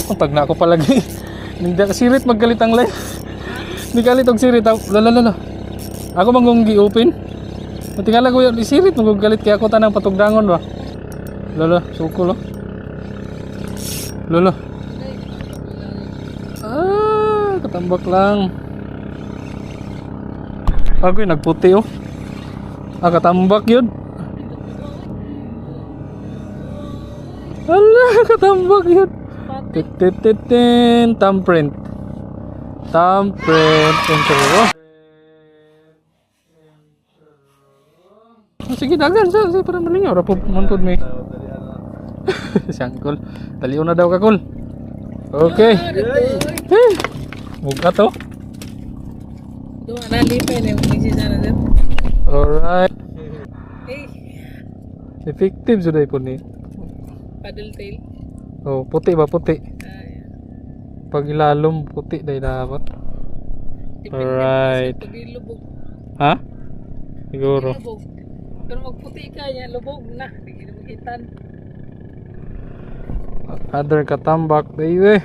Ang tag na ako palagi. Hindi ka sirit maggalit ang live. Hindi galit og sirit. Lala. Ako manggong gi-open. Matingala ko yung sirit maggalit kaya ako tanang patugdangon ba. Lala, suko lo. Lala. Katambak lang. Ako yung nagputi oh. Katambak yun. Ala, katambak yun. Tititin, thumbprint. Thumbprint. Sige, dagan sa para malingaw. Rapo mantod may. Siyangkol. Taliw na daw ka, Kol. Okay. Buka to. Doon na lipay na yung nagsisara dito. Alright. Effective sudah po ni. Paddle tail. Oh, puti ba puti? Pag ilalom puti dahil dapat. Alright. Pag ilubog. Ha? Siguro. Ilubog. Pero magputi ka niya, lubog na. Hindi na makitan. Other katambak, baby.